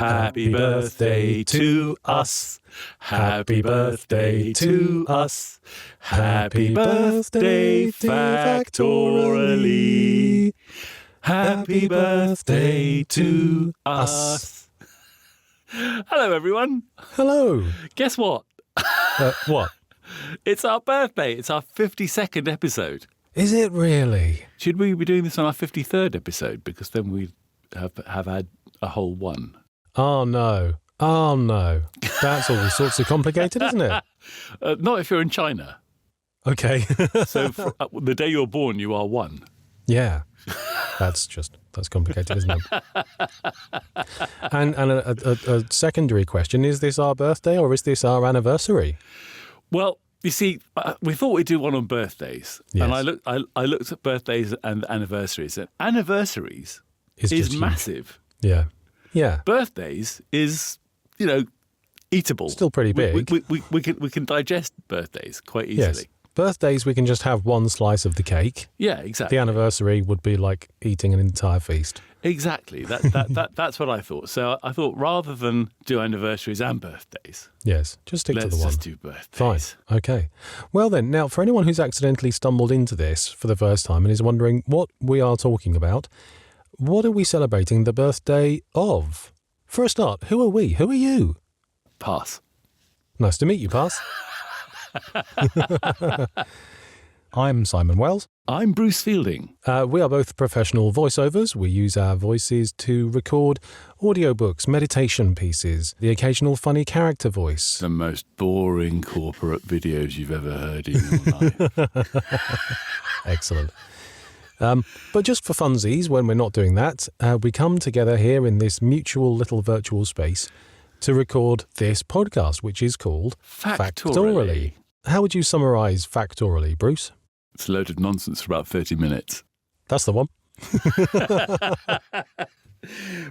Happy birthday to us. Happy birthday to us. Happy birthday, Factoraly. Happy birthday to us. Hello, everyone. Hello. Guess what? What? It's our birthday. It's our 52nd episode. Is it really? Should we be doing this on our 53rd episode? Because then we have had a whole one. Oh, no. Oh, no. That's all sorts of complicated, isn't it? Not if you're in China. Okay. So the day you're born, you are one. Yeah. That's complicated, isn't it? And a secondary question, is this our birthday or is this our anniversary? Well, you see, we thought we'd do one on birthdays. Yes. And I looked at birthdays and anniversaries. And anniversaries is just massive. Yeah. Yeah. Birthdays is, eatable. Still pretty big. We can digest birthdays quite easily. Yes. Birthdays, we can just have one slice of the cake. Yeah, exactly. The anniversary would be like eating an entire feast. Exactly. That's what I thought. So I thought rather than do anniversaries and birthdays, yes, just stick to the one. Let's just do birthdays. Fine. Okay. Well then, now for anyone who's accidentally stumbled into this for the first time and is wondering what we are talking about, what are we celebrating the birthday of? For a start, who are we? Who are you? Pass. Nice to meet you, Pass. I'm Simon Wells. I'm Bruce Fielding. We are both professional voiceovers. We use our voices to record audiobooks, meditation pieces, the occasional funny character voice. The most boring corporate videos you've ever heard in your life. Excellent. But just for funsies, when we're not doing that, we come together here in this mutual little virtual space to record this podcast, which is called Factoraly. How would you summarise Factoraly, Bruce? It's a load of nonsense for about 30 minutes. That's the one.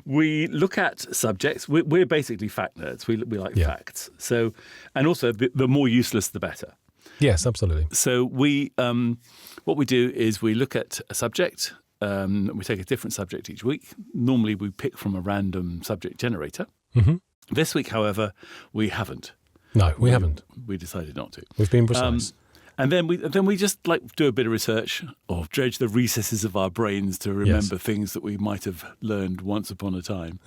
We look at subjects. We're basically fact nerds. We like facts. So, and also the more useless, the better. Yes, absolutely. So what we do is we look at a subject. We take a different subject each week. Normally, we pick from a random subject generator. Mm-hmm. This week, however, we haven't. No, we haven't. We decided not to. We've been precise. And then we just do a bit of research or dredge the recesses of our brains to remember things that we might have learned once upon a time.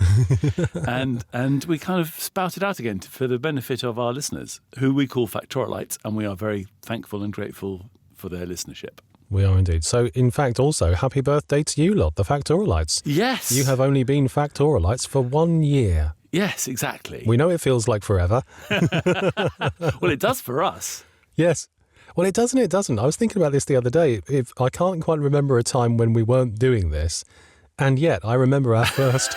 and we kind of spout it out again for the benefit of our listeners, who we call Factoralites, and we are very thankful and grateful for their listenership. We are indeed. So, in fact, also, happy birthday to you lot, the Factoralites. Yes. You have only been Factoralites for 1 year. Yes, exactly. We know it feels like forever. Well, it does for us. Yes. Well, it doesn't. It doesn't. I was thinking about this the other day. I can't quite remember a time when we weren't doing this. And yet, I remember our first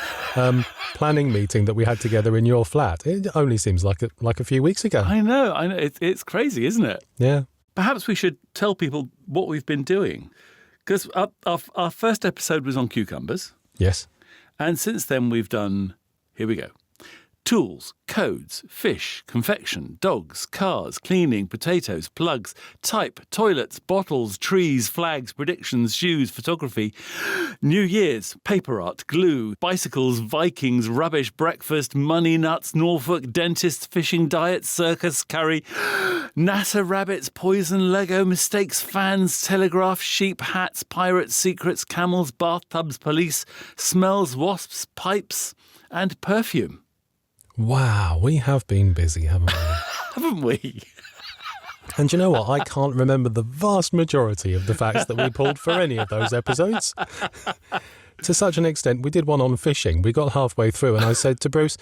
planning meeting that we had together in your flat. It only seems like a few weeks ago. I know. It's crazy, isn't it? Yeah. Perhaps we should tell people what we've been doing. Because our first episode was on cucumbers. Yes. And since then, we've done, here we go, tools, codes, fish, confection, dogs, cars, cleaning, potatoes, plugs, type, toilets, bottles, trees, flags, predictions, shoes, photography, New Year's, paper art, glue, bicycles, Vikings, rubbish, breakfast, money, nuts, Norfolk, dentist, fishing, diet, circus, curry, NASA, rabbits, poison, Lego, mistakes, fans, telegraph, sheep, hats, pirates, secrets, camels, bathtubs, police, smells, wasps, pipes, and perfume. Wow, we have been busy, haven't we? Haven't we? And you know what? I can't remember the vast majority of the facts that we pulled for any of those episodes. To such an extent, we did one on fishing. We got halfway through and I said to Bruce,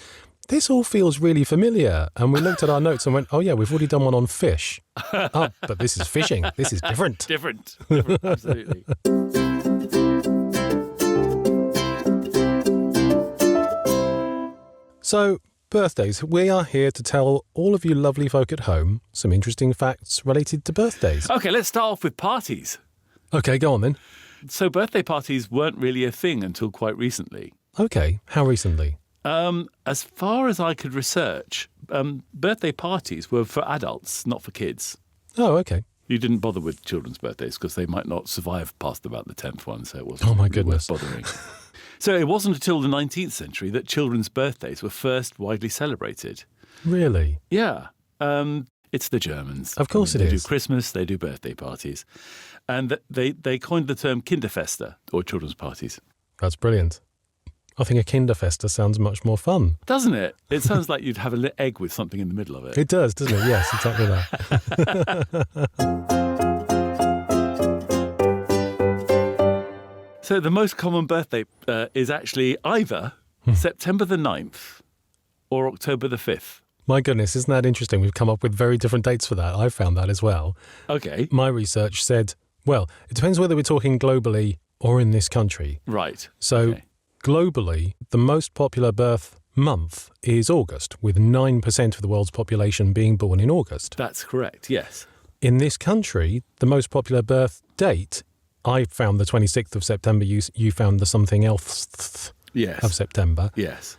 this all feels really familiar. And we looked at our notes and went, oh yeah, we've already done one on fish. Oh, but this is fishing. This is different. Different, absolutely. So, birthdays. We are here to tell all of you lovely folk at home some interesting facts related to birthdays. Okay, let's start off with parties. Okay, go on then. So birthday parties weren't really a thing until quite recently. Okay, how recently? As far as I could research, birthday parties were for adults, not for kids. Oh, okay. You didn't bother with children's birthdays because they might not survive past about the 10th one, so it wasn't Oh my goodness. worth bothering. So it wasn't until the 19th century that children's birthdays were first widely celebrated. Really? Yeah. It's the Germans. Of course They it do is. Christmas, they do birthday parties. And they coined the term Kinderfeste, or children's parties. That's brilliant. I think a Kinderfester sounds much more fun. Doesn't it? It sounds like you'd have an egg with something in the middle of it. It does, doesn't it? Yes, exactly that. So the most common birthday is actually either September the 9th or October the 5th. My goodness, isn't that interesting? We've come up with very different dates for that. I found that as well. Okay. My research said, well, it depends whether we're talking globally or in this country. Right. So Okay. globally, the most popular birth month is August, with 9% of the world's population being born in August. That's correct, yes. In this country, the most popular birth date, I found the 26th of September, you found the something else Yes. of September. Yes.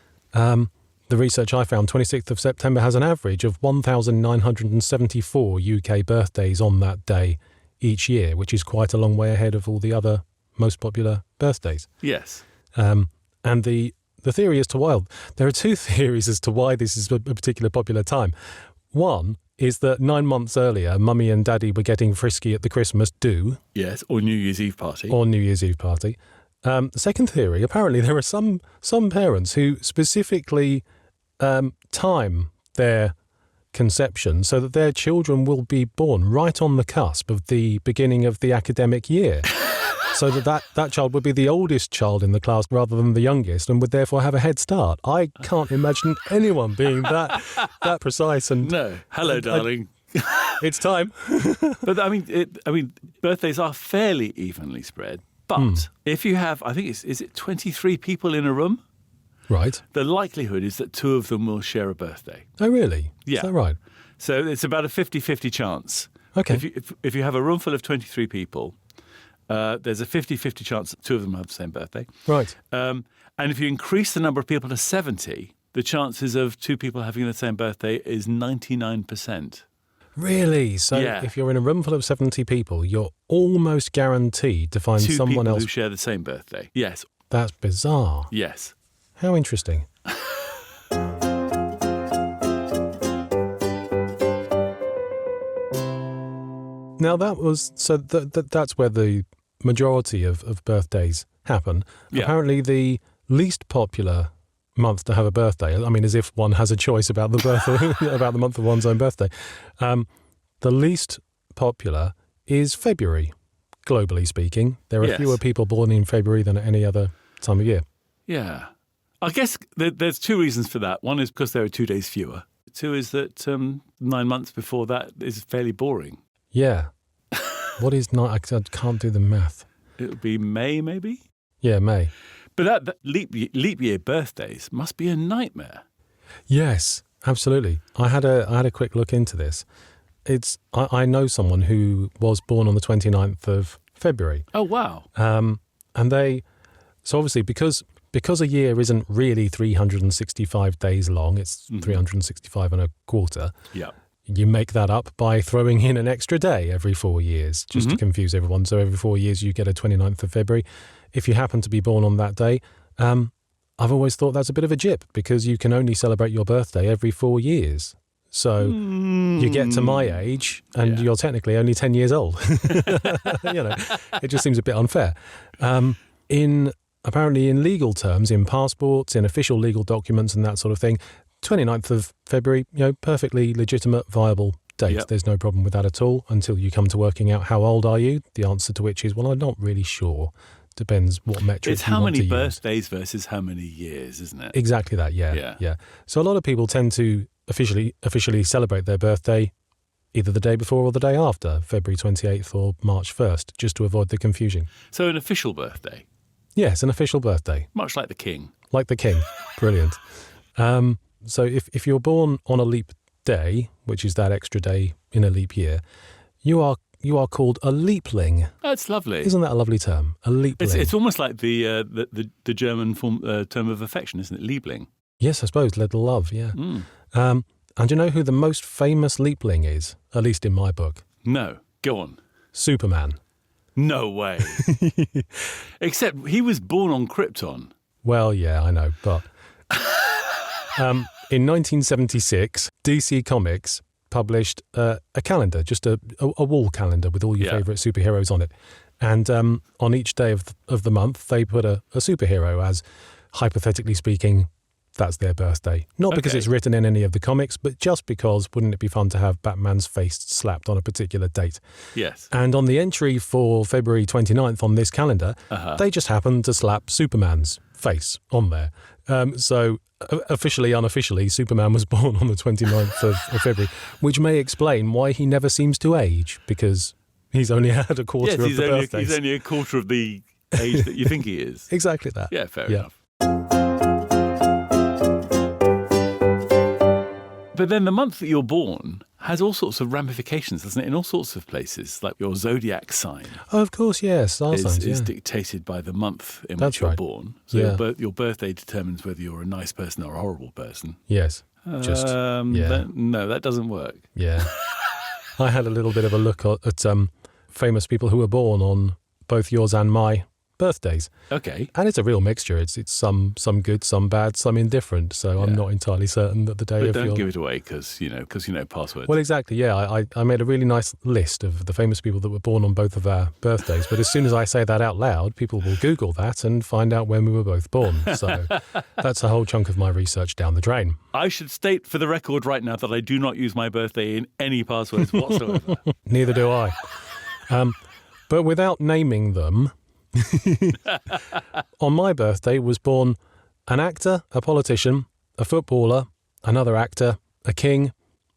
The research I found, 26th of September, has an average of 1,974 UK birthdays on that day each year, which is quite a long way ahead of all the other most popular birthdays. Yes. And the theory as to why, there are two theories as to why this is a particular popular time. One is that 9 months earlier, Mummy and Daddy were getting frisky at the Christmas do. Yes, or New Year's Eve party. Or New Year's Eve party. The second theory, apparently there are some parents who specifically time their conception so that their children will be born right on the cusp of the beginning of the academic year. So that child would be the oldest child in the class rather than the youngest and would therefore have a head start. I can't imagine anyone being that precise. And No. Hello, darling. it's time. But I mean, birthdays are fairly evenly spread. But if you have, I think is it 23 people in a room? Right. The likelihood is that 2 of them will share a birthday. Oh, really? Yeah. Is that right? So it's about a 50-50 chance. Okay. If you have a room full of 23 people, there's a 50-50 chance that 2 of them have the same birthday. Right. And if you increase the number of people to 70, the chances of 2 people having the same birthday is 99%. Really? So Yeah. if you're in a room full of 70 people, you're almost guaranteed to find 2 someone people else. who share the same birthday. Yes. That's bizarre. Yes. How interesting. Now that's where the majority of birthdays happen. Yeah. Apparently the least popular month to have a birthday, I mean, as if one has a choice about the about the month of one's own birthday. The least popular is February, globally speaking. There are Yes. fewer people born in February than at any other time of year. Yeah. I guess there's 2 reasons for that. One is because there are 2 days fewer. 2 is that 9 months before that is fairly boring. Yeah. What is not? I can't do the math. It would be May, maybe? Yeah, May. But that leap year birthdays must be a nightmare. Yes, absolutely. I had a quick look into this. I know someone who was born on the 29th of February. Oh, wow. And so obviously because a year isn't really 365 days long, it's 365 and a quarter. Yeah. You make that up by throwing in an extra day every 4 years, just to confuse everyone. So every 4 years you get a 29th of February. If you happen to be born on that day, I've always thought that's a bit of a jip because you can only celebrate your birthday every 4 years. So you get to my age and you're technically only 10 years old. It just seems a bit unfair. Apparently in legal terms, in passports, in official legal documents and that sort of thing, 29th of February, perfectly legitimate, viable date. Yep. There's no problem with that at all until you come to working out how old are you. The answer to which is, well, I'm not really sure. Depends what metric It's you how want many to use. birthdays versus how many years, isn't it? Exactly that, yeah. So a lot of people tend to officially celebrate their birthday either the day before or the day after, February 28th or March 1st, just to avoid the confusion. So an official birthday, Yes, an official birthday. much like the king. Like the king. Brilliant. So if you're born on a leap day, which is that extra day in a leap year, you are called a leapling. That's lovely. Isn't that a lovely term? A leapling. It's almost like the German term of affection, isn't it? Liebling. Yes, I suppose, little love, yeah. And do you know who the most famous leapling is? At least in my book. No. Go on. Superman. No way. Except he was born on Krypton. Well, yeah, I know, but in 1976, DC Comics published a calendar, just a wall calendar with all your favourite superheroes on it. And on each day of the month, they put a superhero as, hypothetically speaking, that's their birthday. Not because it's written in any of the comics, but just because wouldn't it be fun to have Batman's face slapped on a particular date? Yes. And on the entry for February 29th on this calendar, they just happened to slap Superman's face on there. So officially, unofficially, Superman was born on the 29th of February, which may explain why he never seems to age, because he's only had a quarter of the birthdays. He's only a quarter of the age that you think he is. Exactly that. Yeah, fair enough. But then the month that you're born has all sorts of ramifications, doesn't it? In all sorts of places, like your zodiac sign. Oh, of course, yes. Star signs, is dictated by the month in which you're born. So your birthday determines whether you're a nice person or a horrible person. Yes. No, that doesn't work. Yeah. I had a little bit of a look at famous people who were born on both yours and my birthdays. Okay. And it's a real mixture. It's some good, some bad, some indifferent. So I'm not entirely certain that the day but of don't give it away because you know passwords. Well, exactly. Yeah, I made a really nice list of the famous people that were born on both of our birthdays. But as soon as I say that out loud, people will Google that and find out when we were both born. So that's a whole chunk of my research down the drain. I should state for the record right now that I do not use my birthday in any passwords whatsoever. Neither do I. But without naming them, on my birthday was born an actor, a politician, a footballer, another actor, a king,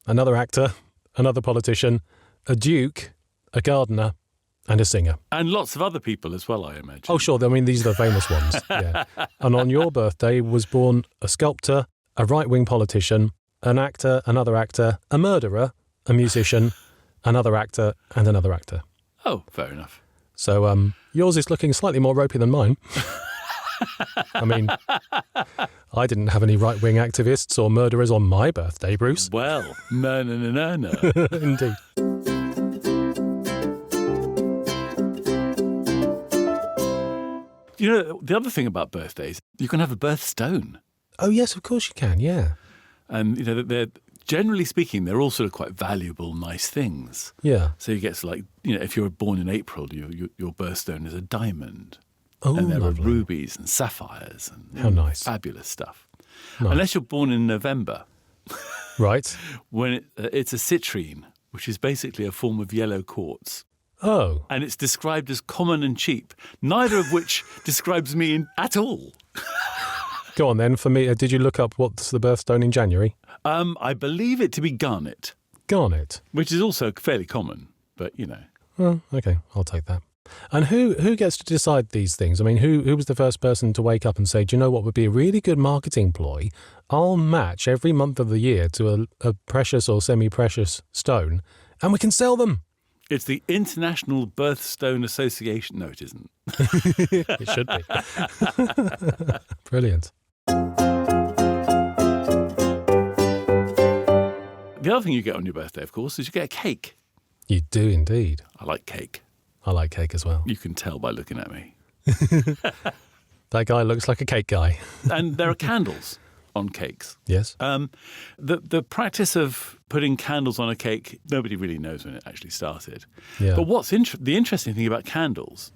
another actor, another politician, a duke, a gardener, and a singer. And lots of other people as well, I imagine. Oh, sure. I mean, these are the famous ones. Yeah. And on your birthday was born a sculptor, a right-wing politician, an actor, another actor, a murderer, a musician, another actor, and another actor. Oh, fair enough. So yours is looking slightly more ropey than mine. I mean, I didn't have any right-wing activists or murderers on my birthday, Bruce. Well, no. Indeed. You know, the other thing about birthdays, you can have a birthstone. Oh, yes, of course you can, yeah. And, you know, they're generally speaking, they're all sort of quite valuable, nice things. Yeah. So you get to, like, you know, if you were born in April, your birthstone is a diamond. Oh, and there lovely. are rubies and sapphires and how nice. Fabulous stuff. Nice. Unless you're born in November. Right. When it's a citrine, which is basically a form of yellow quartz. Oh. And it's described as common and cheap, neither of which describes me at all. Go on then, for me, did you look up what's the birthstone in January? I believe it to be garnet. Garnet? Which is also fairly common, but, you know. Well, okay, I'll take that. And who gets to decide these things? I mean, who was the first person to wake up and say, do you know what would be a really good marketing ploy? I'll match every month of the year to a precious or semi-precious stone, and we can sell them. It's the International Birthstone Association. No, it isn't. It should be. Brilliant. The other thing you get on your birthday, of course, is you get a cake. You do indeed. I like cake. I like cake as well. You can tell by looking at me. That guy looks like a cake guy. And there are candles on cakes. Yes. The practice of putting candles on a cake, nobody really knows when it actually started. Yeah. But what's the interesting thing about candles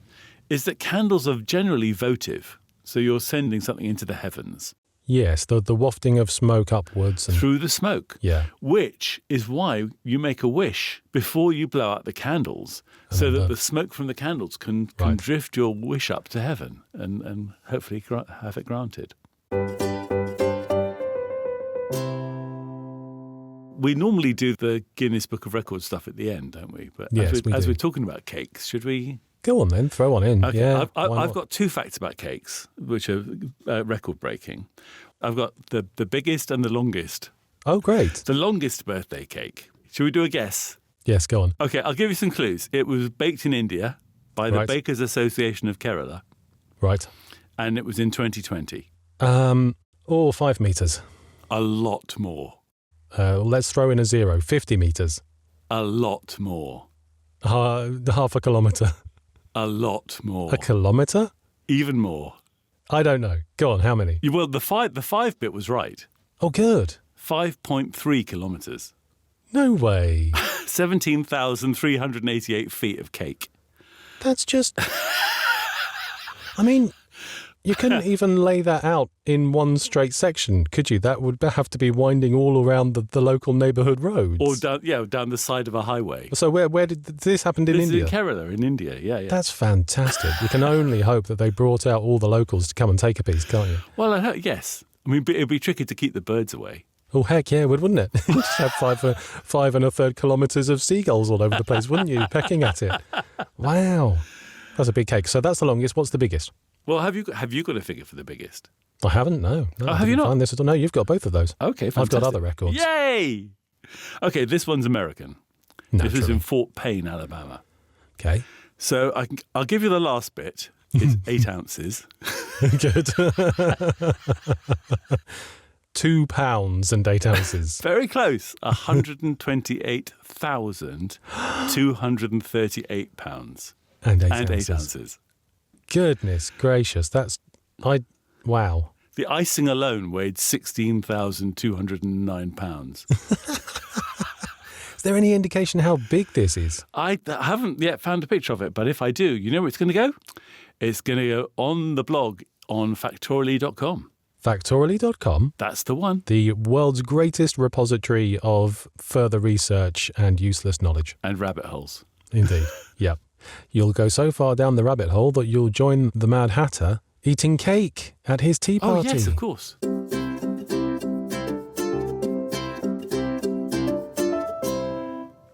is that candles are generally votive. So you're sending something into the heavens. Yes, the wafting of smoke upwards. And through the smoke. Yeah. Which is why you make a wish before you blow out the candles, so that the smoke from the candles can drift your wish up to heaven and hopefully have it granted. We normally do the Guinness Book of Records stuff at the end, don't we? But yes, as we're talking about cakes, should we... Go on then, throw one in. Okay. Yeah, I've got two facts about cakes, which are record-breaking. I've got the biggest and the longest. Oh, great. The longest birthday cake. Should we do a guess? Yes, go on. Okay, I'll give you some clues. It was baked in India by the Bakers Association of Kerala. Right. And it was in 2020. 5 metres. A lot more. Let's throw in a 0. 50 metres. A lot more. Half a kilometre. A lot more. A kilometre? Even more. I don't know. Go on, how many? Well, the five bit was right. Oh, good. 5.3 kilometres. No way. 17,388 feet of cake. That's just... I mean, you couldn't even lay that out in one straight section, could you? That would have to be winding all around the local neighbourhood roads. Or down the side of a highway. So where did this happen in India? This is in Kerala, in India, yeah. That's fantastic. You can only hope that they brought out all the locals to come and take a piece, can't you? Well, yes. I mean, it'd be tricky to keep the birds away. Oh, heck yeah, wouldn't it? You just have 5 1/3 kilometres of seagulls all over the place, wouldn't you, pecking at it? Wow. That's a big cake. So that's the longest. What's the biggest? Well, have you got a figure for the biggest? I haven't, no. Oh, have you not? Find this at all. No, you've got both of those. Okay, fantastic. I've got other records. Yay! Okay, this one's American. Naturally. This is in Fort Payne, Alabama. Okay. So I'll give you the last bit. It's 8 ounces. Good. 2 pounds and 8 ounces. Very close. 128,238 pounds. And 8 And 8 ounces. ounces. Goodness gracious. Wow. The icing alone weighed 16,209 pounds. Is there any indication how big this is? I haven't yet found a picture of it, but if I do, you know where it's going to go? It's going to go on the blog on Factoraly.com. Factoraly.com. That's the one. The world's greatest repository of further research and useless knowledge. And rabbit holes. Indeed. Yep. You'll go so far down the rabbit hole that you'll join the Mad Hatter eating cake at his tea party. Oh, yes, of course.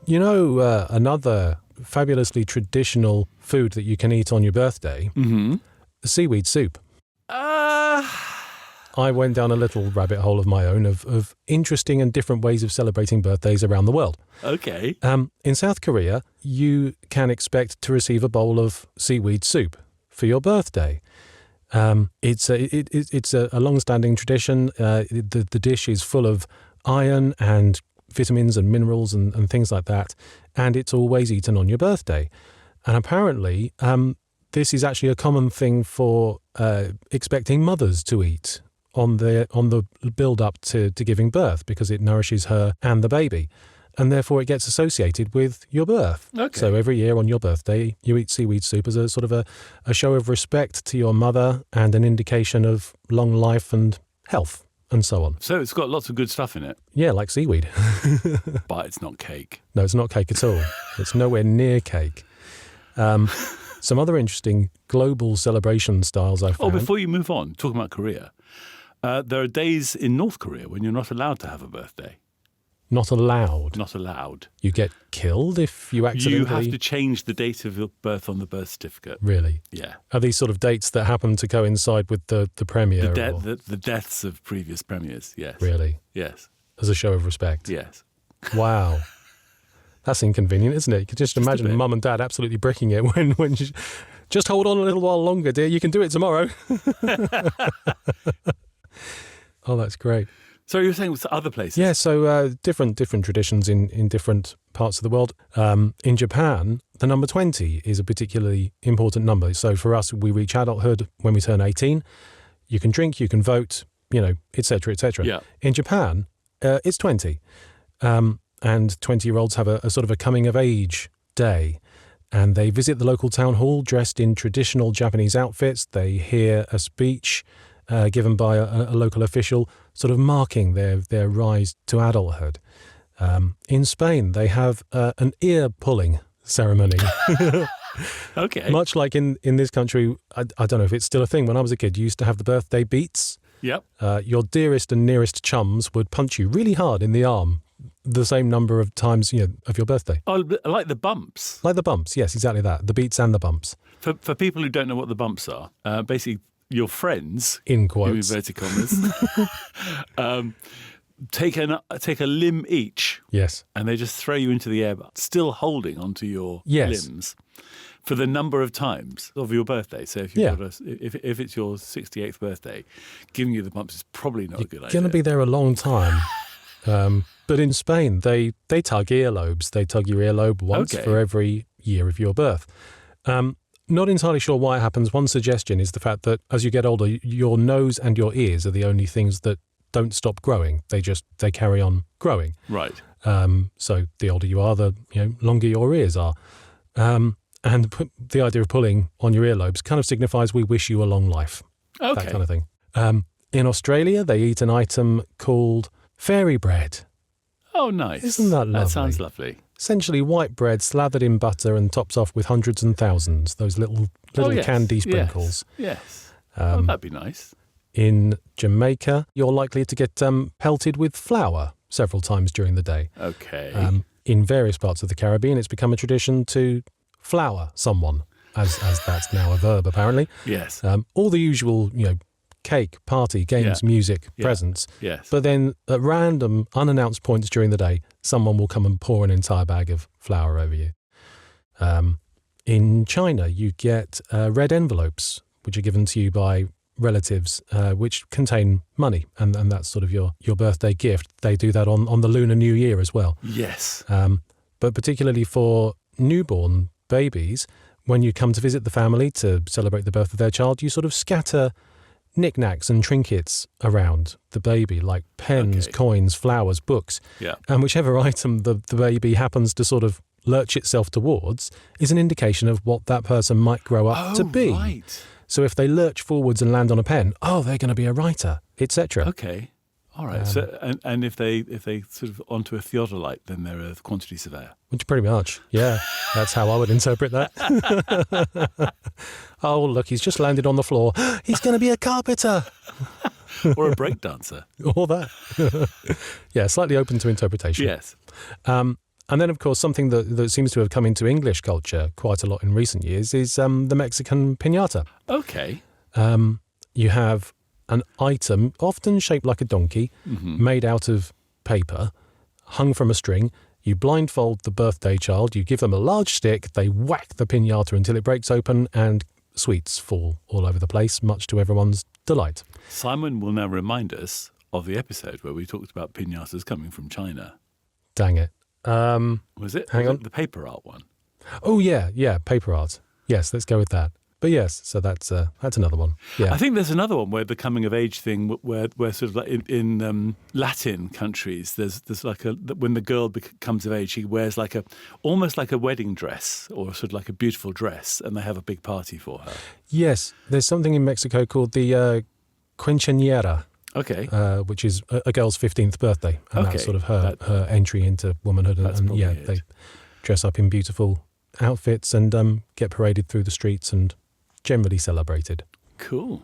You know, another fabulously traditional food that you can eat on your birthday? Mm-hmm. Seaweed soup. I went down a little rabbit hole of my own of interesting and different ways of celebrating birthdays around the world. Okay. In South Korea, you can expect to receive a bowl of seaweed soup for your birthday. It's a long-standing tradition. The dish is full of iron and vitamins and minerals and things like that, and it's always eaten on your birthday. And apparently, this is actually a common thing for expecting mothers to eat on the build-up to giving birth, because it nourishes her and the baby, and therefore it gets associated with your birth. Okay. So every year on your birthday, you eat seaweed soup as a sort of a show of respect to your mother and an indication of long life and health and so on. So it's got lots of good stuff in it, Yeah, like seaweed. but it's not cake. No, it's not cake at all. It's nowhere near cake. Some other interesting global celebration styles I found. Oh, before you move on, talking about Korea, there are days in North Korea when you're not allowed to have a birthday. Not allowed. Not allowed. You get killed if you accidentally... You have to change the date of your birth on the birth certificate. Really? Yeah. Are these sort of dates that happen to coincide with the premiere? The deaths of previous premiers, yes. Really? Yes. As a show of respect? Yes. Wow. That's inconvenient, isn't it? You can just a imagine bit. mum and dad absolutely bricking it when you... Just hold on a little while longer, dear. You can do it tomorrow. Oh, that's great. So you were saying with other places? Yeah, so different traditions in different parts of the world. In Japan, the number 20 is a particularly important number. So for us, we reach adulthood when we turn 18. You can drink, you can vote, et cetera, et cetera. Yeah. In Japan, it's 20. And 20-year-olds have a sort of a coming-of-age day. And they visit the local town hall dressed in traditional Japanese outfits. They hear a speech given by a local official, sort of marking their rise to adulthood. In Spain, they have an ear-pulling ceremony. Okay. Much like in this country, I don't know if it's still a thing. When I was a kid, you used to have the birthday beats. Yep. Your dearest and nearest chums would punch you really hard in the arm the same number of times of your birthday. Oh, like the bumps. Like the bumps, yes, exactly that. The beats and the bumps. For people who don't know what the bumps are, basically your friends, In in quotes. inverted commas, take a limb each, Yes. and they just throw you into the air, still holding onto your Yes. limbs for the number of times of your birthday. So if you've Yeah. got if it's your 68th birthday, giving you the bumps is probably not a good idea. Going to be there a long time. But in Spain, they tug earlobes. They tug your earlobe once Okay. for every year of your birth. Not entirely sure why it happens. One suggestion is the fact that as you get older, your nose and your ears are the only things that don't stop growing. They carry on growing. Right. So the older you are, the longer your ears are. And the idea of pulling on your earlobes kind of signifies we wish you a long life. Okay. That kind of thing. In Australia, they eat an item called fairy bread. Oh, nice. Isn't that lovely? That sounds lovely. Essentially white bread slathered in butter and tops off with hundreds and thousands, those little Yes. candy sprinkles. Yes. That'd be nice. In Jamaica, you're likely to get pelted with flour several times during the day. Okay. In various parts of the Caribbean, it's become a tradition to flour someone, as that's now a verb, apparently. Yes. All the usual, cake, party, games, music, presents. Yes. But then at random, unannounced points during the day, someone will come and pour an entire bag of flour over you. In China, you get red envelopes, which are given to you by relatives, which contain money, and that's sort of your birthday gift. They do that on the Lunar New Year as well. Yes. But particularly for newborn babies, when you come to visit the family to celebrate the birth of their child, you sort of scatter knickknacks and trinkets around the baby, like pens, coins, flowers, books. Yeah. And whichever item the baby happens to sort of lurch itself towards is an indication of what that person might grow up to be. Right. So if they lurch forwards and land on a pen, they're going to be a writer, etc. Okay. All right. So and if they sort of onto a theodolite, then they're a quantity surveyor. Which pretty much, yeah. That's how I would interpret that. Oh, look, he's just landed on the floor. He's going to be a carpenter. Or a break dancer. Or that. Yeah, slightly open to interpretation. Yes. And then, of course, something that seems to have come into English culture quite a lot in recent years is the Mexican piñata. Okay. You have an item, often shaped like a donkey, made out of paper, hung from a string. You blindfold the birthday child, you give them a large stick, they whack the piñata until it breaks open, and sweets fall all over the place, much to everyone's delight. Simon will now remind us of the episode where we talked about piñatas coming from China. Dang it. Was it? Hang was on. it the paper art one? Oh, yeah, paper art. Yes, let's go with that. But yes, so that's another one. Yeah. I think there's another one where the coming of age thing, where sort of like in Latin countries, there's like when the girl comes of age, she wears almost like a wedding dress or sort of like a beautiful dress, and they have a big party for her. Yes, there's something in Mexico called the quinceañera. Okay. Which is a girl's 15th birthday, and that's sort of her entry into womanhood. They dress up in beautiful outfits and get paraded through the streets and generally celebrated. Cool.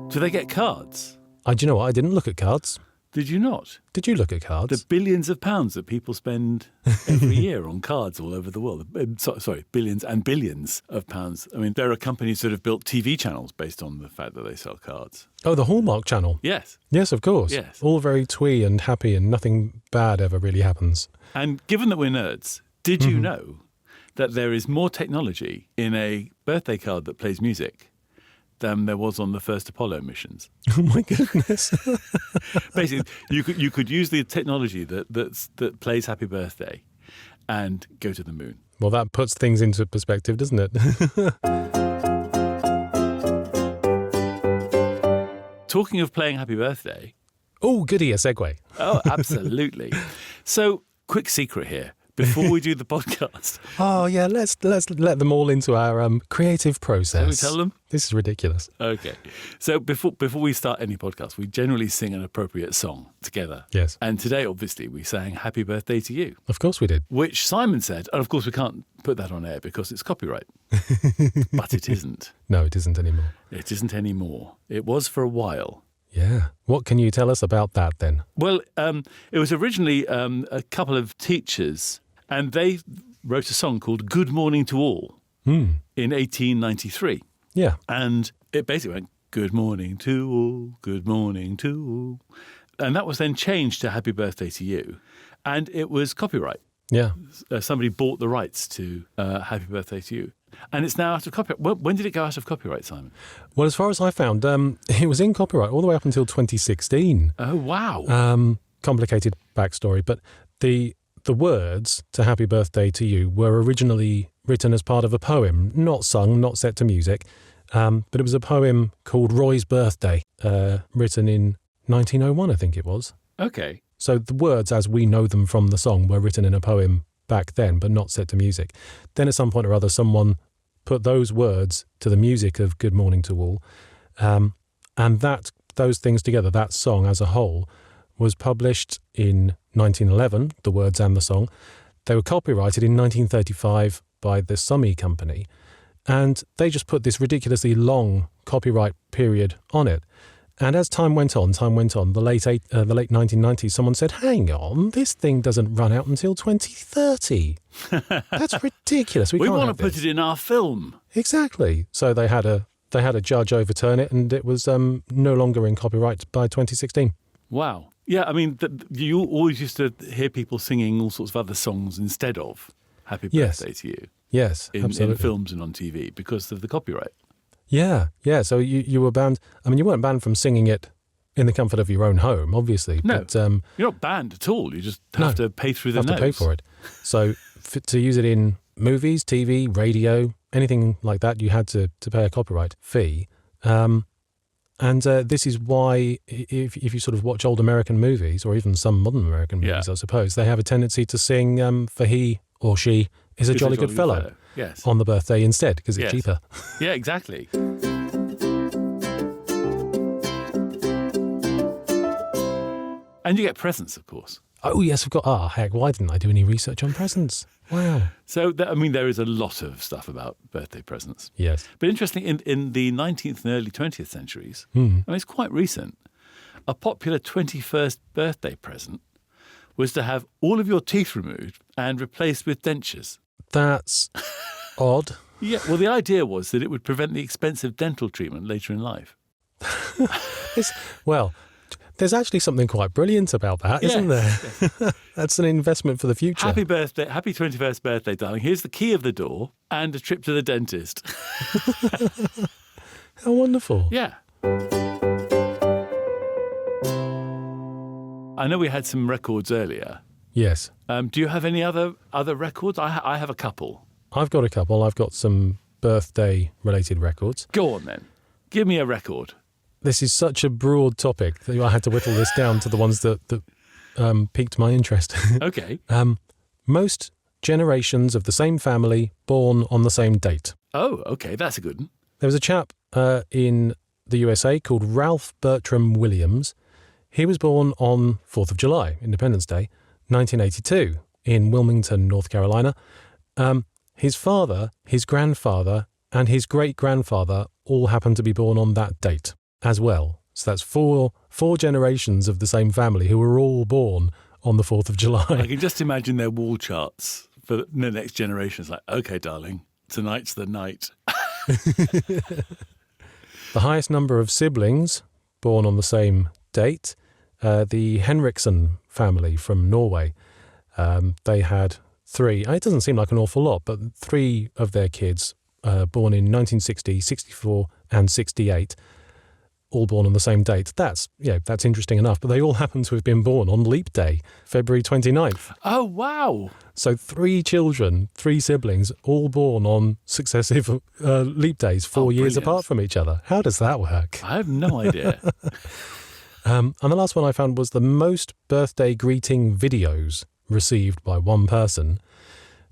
Do they get cards? Do you know what? I didn't look at cards. Did you not? Did you look at cards? The billions of pounds that people spend every year on cards all over the world. Sorry, billions and billions of pounds. I mean, there are companies that have built TV channels based on the fact that they sell cards. Oh, the Hallmark Channel. Yes. Yes, of course. Yes. All very twee and happy and nothing bad ever really happens. And given that we're nerds, did you know that there is more technology in a birthday card that plays music than there was on the first Apollo missions? Oh my goodness. Basically, you could use the technology that plays Happy Birthday and go to the moon. Well, that puts things into perspective, doesn't it? Talking of playing Happy Birthday. Oh, goody, a segue. Oh, absolutely. So, quick secret here. Before we do the podcast. Oh, yeah, let's let them all into our creative process. Shall we tell them? This is ridiculous. Okay. So before we start any podcast, we generally sing an appropriate song together. Yes. And today, obviously, we sang Happy Birthday to You. Of course we did. Which Simon said, and of course we can't put that on air because it's copyright. But it isn't. No, it isn't anymore. It isn't anymore. It was for a while. Yeah. What can you tell us about that then? Well, it was originally a couple of teachers, and they wrote a song called Good Morning to All in 1893. Yeah. And it basically went, good morning to all, good morning to all. And that was then changed to Happy Birthday to You. And it was copyright. Yeah. Somebody bought the rights to Happy Birthday to You. And it's now out of copyright. When did it go out of copyright, Simon? Well, as far as I found, it was in copyright all the way up until 2016. Oh, wow. Complicated backstory, but the the words to Happy Birthday to You were originally written as part of a poem, not sung, not set to music, but it was a poem called Roy's Birthday, written in 1901, I think it was. Okay. So the words as we know them from the song were written in a poem back then, but not set to music. Then at some point or other, someone put those words to the music of Good Morning to All, and those things together, that song as a whole, was published in 1911, the words and the song. They were copyrighted in 1935 by the Summy Company, and they just put this ridiculously long copyright period on it. And as time went on, the late 1990s, someone said, hang on, this thing doesn't run out until 2030. That's ridiculous. We want to put it in our film. Exactly. So they had a judge overturn it, and it was no longer in copyright by 2016. Wow. Yeah, I mean, you always used to hear people singing all sorts of other songs instead of Happy Birthday to You. Yes, absolutely. In films and on TV because of the copyright. Yeah. So you were banned. I mean, you weren't banned from singing it in the comfort of your own home, obviously. No, but, you're not banned at all. You just have to pay through the nose. Have to pay for it. So to use it in movies, TV, radio, anything like that, you had to pay a copyright fee. And this is why, if you sort of watch old American movies, or even some modern American movies, I suppose, they have a tendency to sing for he or she is a jolly good fellow. Yes. On the birthday instead, because it's cheaper. Yeah, exactly. And you get presents, of course. Oh, yes, I've got... heck, why didn't I do any research on presents? Wow. So, there is a lot of stuff about birthday presents. Yes. But interestingly, in the 19th and early 20th centuries, I mean, it's quite recent, a popular 21st birthday present was to have all of your teeth removed and replaced with dentures. That's odd. Yeah, well, the idea was that it would prevent the expensive dental treatment later in life. There's actually something quite brilliant about that, isn't there? Yes. That's an investment for the future. Happy birthday, happy 21st birthday, darling. Here's the key of the door and a trip to the dentist. How wonderful. Yeah. I know we had some records earlier. Yes. Do you have any other records? I have a couple. I've got a couple. I've got some birthday-related records. Go on, then. Give me a record. This is such a broad topic that I had to whittle this down to the ones that piqued my interest. Okay. Most generations of the same family born on the same date. Oh, okay. That's a good one. There was a chap in the USA called Ralph Bertram Williams. He was born on 4th of July, Independence Day, 1982, in Wilmington, North Carolina. His father, his grandfather, and his great-grandfather all happened to be born on that date as well. So that's four generations of the same family who were all born on the 4th of July. I can just imagine their wall charts for the next generation. It's like, okay, darling, tonight's the night. The highest number of siblings born on the same date, the Henriksen family from Norway. They had 3. It doesn't seem like an awful lot, but 3 of their kids born in 1960, 64 and 68, all born on the same date. That's interesting enough, but they all happen to have been born on Leap Day, February 29th. Oh, wow. So 3 children, 3 siblings, all born on successive leap days, 4 years apart from each other. How does that work? I have no idea. And the last one I found was the most birthday greeting videos received by one person.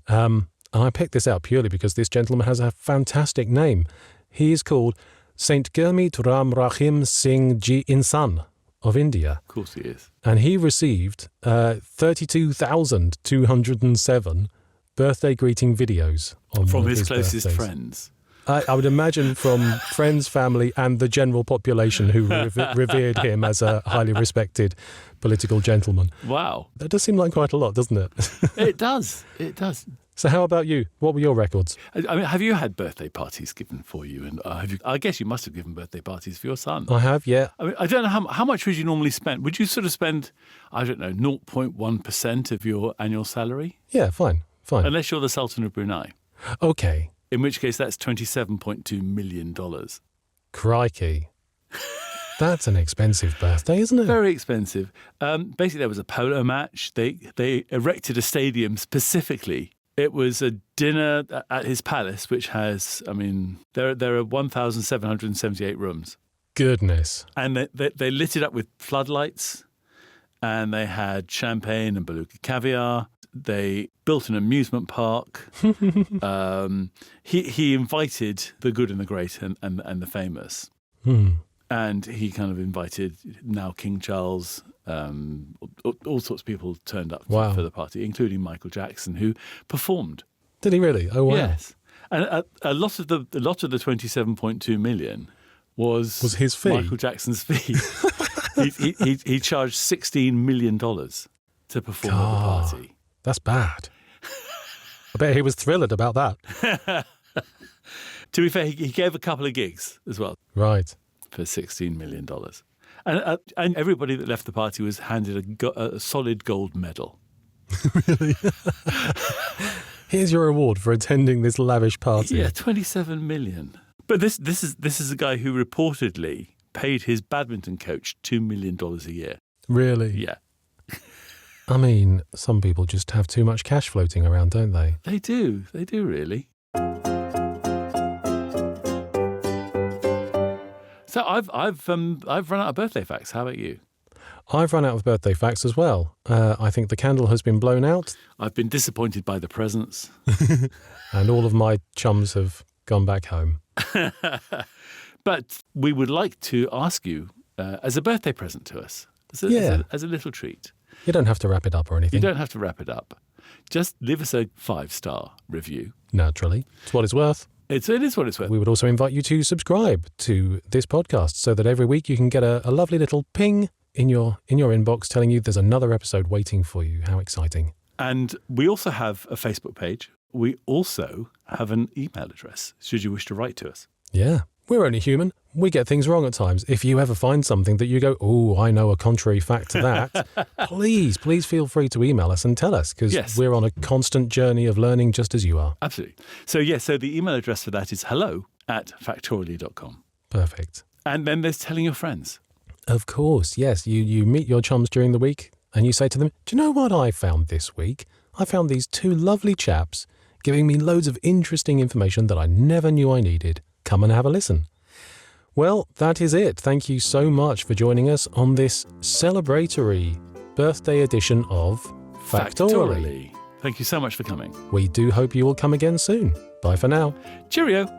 And I picked this out purely because this gentleman has a fantastic name. He is called Saint Gurmeet Ram Rahim Singh Ji Insan of India. Of course he is. And he received 32,207 birthday greeting videos from his closest friends. I would imagine from friends, family, and the general population who revered him as a highly respected political gentleman. Wow. That does seem like quite a lot, doesn't it? It does. It does. So how about you? What were your records? I mean, have you had birthday parties given for you? And I guess you must have given birthday parties for your son. I have, yeah. I mean, I don't know how much would you normally spend? Would you sort of spend, 0.1% of your annual salary? Yeah, fine. Unless you're the Sultan of Brunei. Okay. In which case, that's $27.2 million. Crikey. That's an expensive birthday, isn't it? Very expensive. Basically, there was a polo match. They erected a stadium specifically. It was a dinner at his palace, which has, there are 1,778 rooms. Goodness. And they lit it up with floodlights, and they had champagne and beluga caviar. They built an amusement park. He invited the good and the great and the famous. And he kind of invited now King Charles. All sorts of people turned up for the party, including Michael Jackson, who performed. Did he really? Oh, wow. Yes. And a lot of the 27.2 million was his fee. Michael Jackson's fee. he charged $16 million to perform at the party. That's bad. I bet he was thrilled about that. To be fair, he gave a couple of gigs as well. Right. For $16 million. And everybody that left the party was handed a solid gold medal. Really? Here's your reward for attending this lavish party. Yeah, 27 million. But this is a guy who reportedly paid his badminton coach $2 million a year. Really? Yeah. I mean, some people just have too much cash floating around, don't they? They do really. So I've run out of birthday facts. How about you? I've run out of birthday facts as well. I think the candle has been blown out. I've been disappointed by the presents. And all of my chums have gone back home. But we would like to ask you as a birthday present to us, as a little treat. You don't have to wrap it up or anything. You don't have to wrap it up. Just leave us a 5-star review. Naturally. It's what it's worth. It is what it's worth. We would also invite you to subscribe to this podcast so that every week you can get a lovely little ping in your inbox telling you there's another episode waiting for you. How exciting. And we also have a Facebook page. We also have an email address, should you wish to write to us. Yeah. We're only human. We get things wrong at times. If you ever find something that you go, oh, I know a contrary fact to that, please feel free to email us and tell us, because we're on a constant journey of learning just as you are. Absolutely. So the email address for that is hello@factoraly.com. Perfect. And then there's telling your friends. Of course, yes. You meet your chums during the week and you say to them, do you know what I found this week? I found these two lovely chaps giving me loads of interesting information that I never knew I needed. Come and have a listen. Well, that is it. Thank you so much for joining us on this celebratory birthday edition of Factoraly. Thank you so much for coming. We do hope you will come again soon. Bye for now. Cheerio.